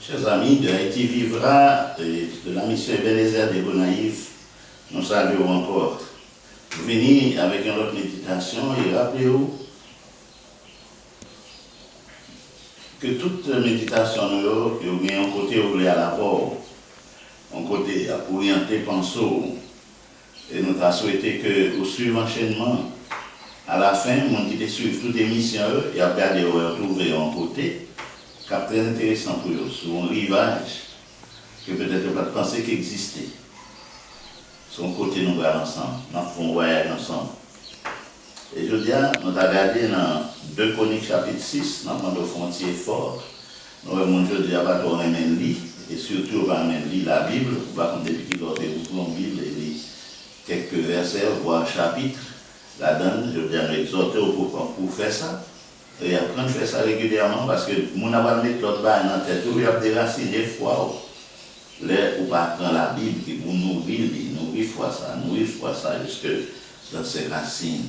Chers amis, de Haïti vivra de la mission Ebenezer des Gonaïves, nous saluons encore. Venez avec une autre méditation et rappelez-vous que toute méditation, il y a un côté ouvert à la porte, un côté orienté pensée. Et nous avons souhaité que, au suivant l'enchaînement, à la fin, mon qui te suivent toutes les missions, et après, ils vont retrouver un côté, qui est très intéressant pour eux, sur un rivage, que peut-être pas penser qu'il existait. Son côté, nous allons ensemble, nous faisons un voyage ensemble. Et je dis, nous avons regardé dans 2 Chroniques chapitre 6, dans le frontier fort. Nous avons dit, je pas trop aimer et surtout pas aimer la Bible, pas comme depuis qu'il a fait beaucoup de Bible, et quelques versets, voire chapitres, là-dedans, je viens exhorter pour faire ça. Et apprendre à faire ça régulièrement parce que mon avoir mis l'autre bain dans la tête, il y a des racines des fois. Là, on va prendre la Bible qui vous nourrir ça jusque dans ses racines.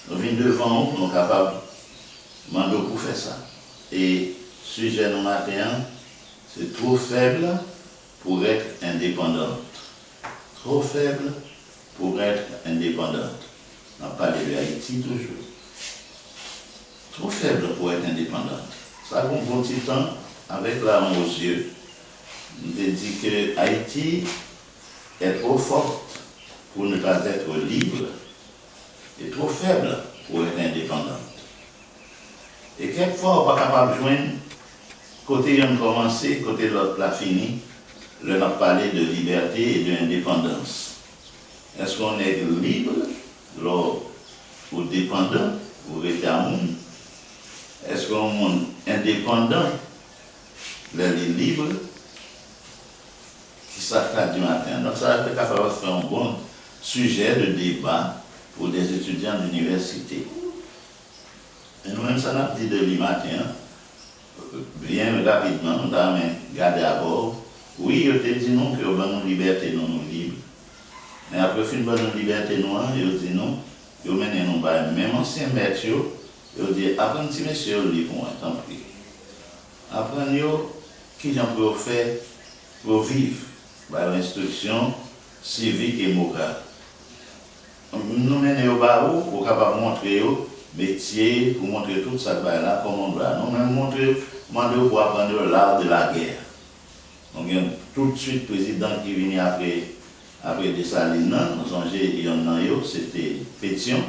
Nous venons devant vous, nous sommes capables de demander pour faire ça. Et sujet nous matin, c'est trop faible pour être indépendante. Trop faible pour être indépendante. On parle de Haïti toujours. Trop faible pour être indépendante. Ça a un bon petit temps, avec larmes aux yeux, on dit que Haïti est trop forte pour ne pas être libre et trop faible pour être indépendante. Et quelquefois, on n'est pas capable de joindre, côté on a commencé, côté l'autre l'a fini, on a parlé de liberté et d'indépendance. Est-ce qu'on est libre ou dépendant ou rétamon? Est-ce qu'on est indépendant, les libres, qui s'attendent du matin? Donc ça va faire un bon sujet de débat pour des étudiants d'université. Et nous-mêmes, ça n'a pas dit de lui matin, bien rapidement, nous avons gardé à bord. Oui, je te dis non, que nous avons une liberté, non, nous libres. Mais après, fin de liberté, nous, je dis non, je mène nous pas. Même ancien maître, je dis, apprenez si monsieur lit pour moi, tant pis. Apprenez qui j'en peux faire pour vivre par l'instruction civique et morale. Nous menons au barreau pour capable montrer le métier, pour montrer tout ça là, comment on doit. Nous même montrer, demander pour apprendre l'art de la guerre. Donc, il y a tout de suite le président qui vient après Dessalines, nous songez, c'était Pétion,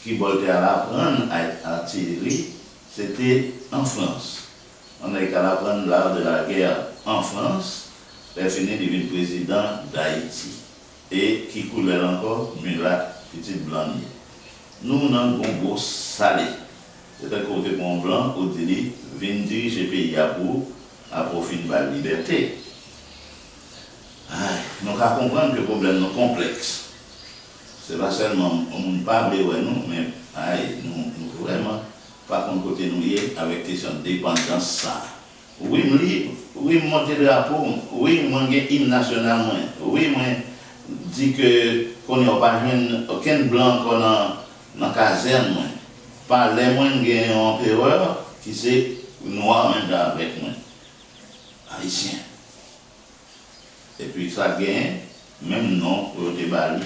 qui voulait apprendre à artillerie, c'était en France. On a qu'à apprendre l'art de la guerre en France, il fini devenu président d'Haïti. Et qui coulait encore, Murat, petit blanc. Nous, avons un gros salé. C'est un côté bon blanc, où il dit, vient diriger le pays à profit de la liberté. Nous devons comprendre que le problème est complexe. Ce n'est pas seulement, on ne parle pas de nous, mais nous vraiment, par contre, côté nous avec question de dépendance, ça. Oui, nous libre, oui, monter le drapeau, oui, moi, j'ai hymne national, oui, moi, dit que qu'on n'a pas aucun blanc qu'on a dans la caserne, par les moins, j'ai un empereur qui c'est noir même avec moi, haïtien. Et puis ça gagne, même nom pour te bali,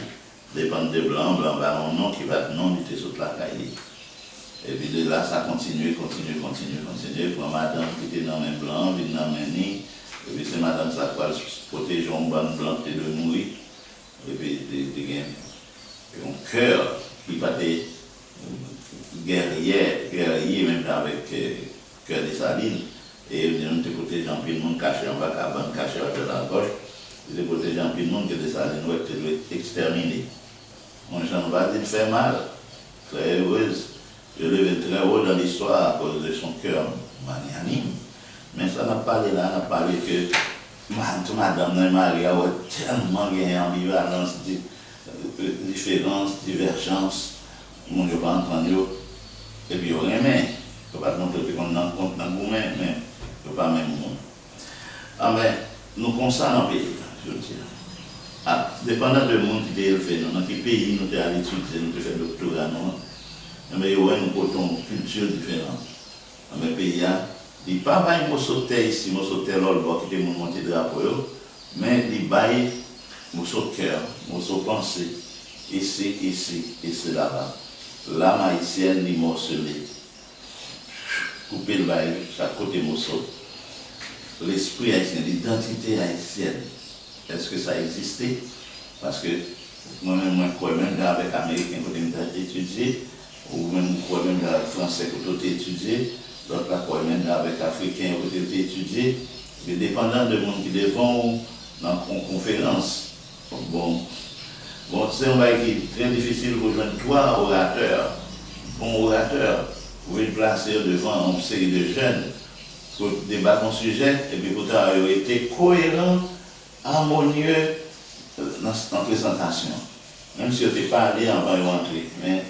dépend de blanc, baron, non, qui va être non, il était sur la caille. Et puis de là, ça continue, pour madame qui était dans le blanc, qui dans le nid, et puis c'est madame ça va protéger un bon blanc et de mourir. Et puis il y a un cœur qui va être guerrier, même avec cœur de Salines. Et on te protège en pile, monde caché en bas, caché à la gauche. Il est protégé en pile, monde que de Salines doit être exterminé. Mon Jean va dire fait mal, très heureuse. Je l'ai très haut dans l'histoire à cause de son cœur magnanime. Mais ça n'a pas parlé là, on a parlé que Madame Maria a tellement gagné ambivalence, différence, divergence. Mon Dieu, pas entendu. Et puis, on aimait. Il ne faut pas montrer qu'on en compte dans vous, mais il ne faut pas même monde. Ah, mais nous consacrons dans le pays, je veux dire. Ah, dépendant du monde qui est élevé, dans quel pays nous sommes à l'étude, nous faisons doctorat, mais il y a une culture différente. Dans le pays, Il n'y a pas de sauter ici, je sauter l'autre qui était monté drapeau, mais il baille morceau de cœur, morceau de pensée, ici, là-bas. L'âme haïtienne, il morcelé. Couper le bail, chaque côté morceau. L'esprit haïtien, l'identité haïtienne, est-ce que ça existait? Parce que moi-même, je crois même avec les Américains qui ont étudié, ou même je crois même avec les Français qui ont étudié, l'autre là, croit même avec les Africains qui ont étudié, mais dépendant de monde qui devant dans une conférence. Bon, c'est un bail qui est très difficile pour joindre trois orateurs. Bon orateur, vous pouvez le placer devant une série de jeunes pour débattre un sujet, et puis pourtant, ils ont été cohérents, harmonieux dans la présentation. Même si on n'était pas allé avant de rentrer. Mais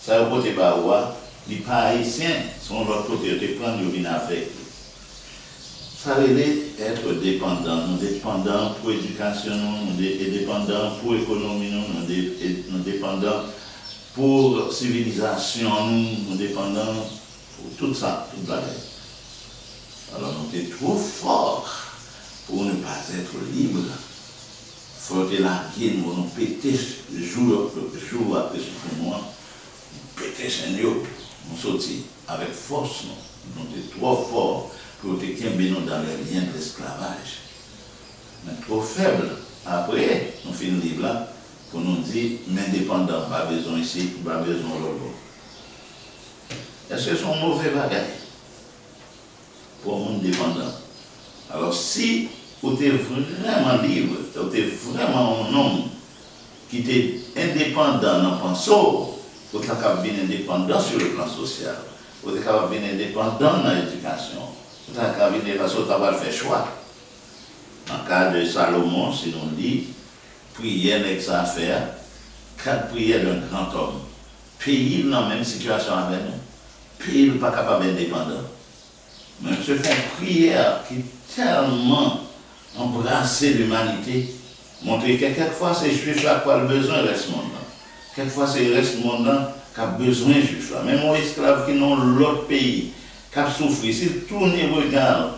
ça ne peut pas voir, les pas haïtiens, sont de l'autre côté, on te prend, ils viennent avec. Ça veut dire être dépendant. Nous dépendons pour l'éducation, nous dépendons pour l'économie, nous dépendons pour la civilisation, nous dépendons pour tout ça, tout ça. Alors nous sommes trop forts pour ne pas être libres. Il faut que la guerre nous péter jour après jour, nous péter chez nous, nous sortir avec force. Nous sommes trop forts pour que nous dans les liens de l'esclavage. Mais trop faibles. Après, nous finissons libre là pour nous dire, mais indépendants, pas besoin ici, pas besoin là-bas. Est-ce que c'est un mauvais bagage pour un monde dépendant? Alors si vous êtes vraiment libre, vous êtes vraiment un homme qui est indépendant dans le pensée, vous êtes capable de devenir indépendant sur le plan social, vous êtes capable de devenir indépendant dans l'éducation, vous êtes capable de devenir parce que vous avez fait choix. En cas de Salomon, si l'on dit, prière n'est que ça à faire, 4 prières d'un grand homme. Pays dans la même situation avec nous, pays n'est pas capable d'être indépendant. Mais ce font prière qui tellement embrasser l'humanité, montrer que quelquefois c'est juif là qui a besoin de reste monde. Quelquefois c'est le reste monde qui a besoin de juif là. Même un esclave qui n'ont l'autre pays, qui a souffert, s'il tourne et regarde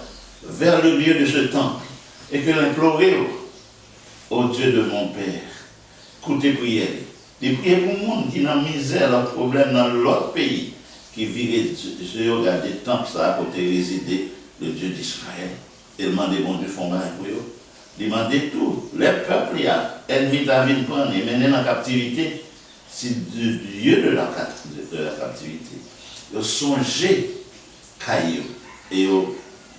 vers le lieu de ce temple et que l'implorer au Dieu de mon Père, écoutez prière. Des prières pour le monde qui n'a misère, leur problème dans l'autre pays, qui vit je regarde des temples ça à côté résider le Dieu d'Israël. Et demander bon Dieu font mal pour eux. Demander tout. Les peuples, il y a ennemis David prendre et mener en captivité. C'est Dieu de la captivité. Ils songez caillou et ils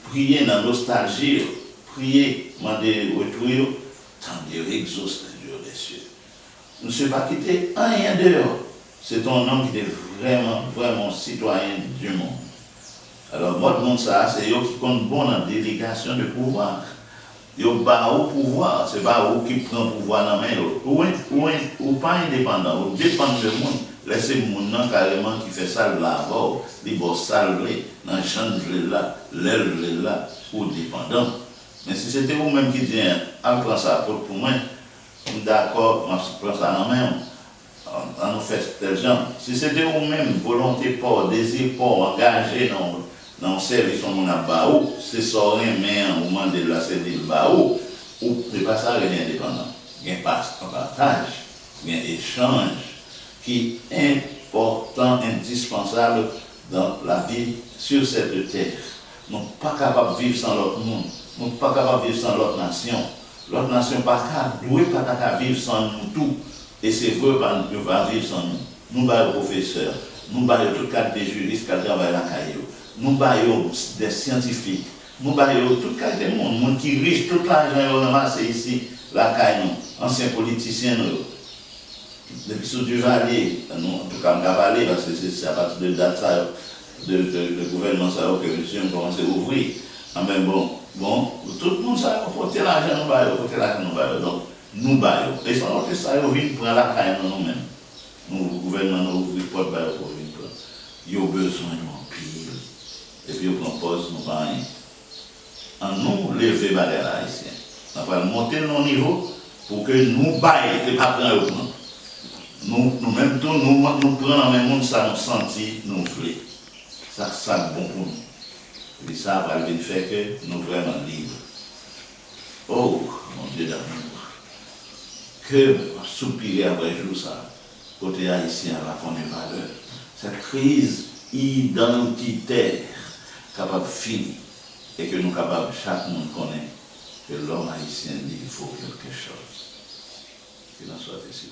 priez dans la nostalgie, priez, demander retour, tendez, exauce le Dieu des cieux. Nous ne sommes pas quittés rien dehors. C'est un homme qui est vraiment citoyen du monde. Alors, moi, monde ça, c'est eux qui comptent bon dans la délégation de pouvoir. Ils ont pas au pouvoir, c'est pas eux qui prennent le pouvoir dans la main. Ou pas indépendant, ou dépend de monde. Laissez le monde carrément qui fait ça là-bas, les boss salés, dans le champ là, l'aile là, ou dépendant. Mais si c'était vous-même qui dites, prends ça pour moi, d'accord, je prends ça dans la main. On nous fait tel genre. Si c'était vous-même, volonté pas, désir pas, engagé dans le service, on a baou, c'est ça, mais au moment de la service baou, ou c'est pas ça, il y a indépendant. Il y a un partage, il y a un échange qui est important, indispensable dans la vie sur cette terre. Nous ne sommes pas capables de vivre sans l'autre monde, nous ne sommes pas capables de vivre sans l'autre nation. L'autre nation pas capable de vivre sans nous tous. Et c'est vrai qu'on va vivre sans nous. Nous baillons professeurs, nous baillons tout cadre des juristes qui travaillent la caillou, nous baillons des scientifiques, nous baillons tout cadre des monde, monde qui riche, tout l'argent ramassé ici, la caillou, anciens politiciens. Depuis ce Duvalier, nous, en tout cas, Cavalé, parce que c'est à partir de date ça, de gouvernement ça que monsieur a commencé à ouvrir. Mais bon, tout le monde ça, porter l'argent, nous baillons, porter l'argent, nous baillons. Donc, nous baillons. Et sans que ça, ils viennent prendre la caille nous-mêmes. Nous, le gouvernement, nous ouvrons les portes pour venir prendre. Ils ont besoin de pile. Et puis, ils proposent nous pas rien. En nous, lever les haïtiens. On va monter nos niveaux pour que nous baillons et pas prendre nous-mêmes, nous prenons dans le même monde, ça nous sentit, nous voulons. Ça, c'est bon pour nous. Et ça va venir faire que nous vraiment libres. Oh, mon Dieu d'amour, que soupirer après jour ça, côté haïtien va connaître valeur. Cette crise identitaire capable de finir et que nous capables, chaque monde connaît que l'homme haïtien dit qu'il faut quelque chose. Qu'il en soit ainsi.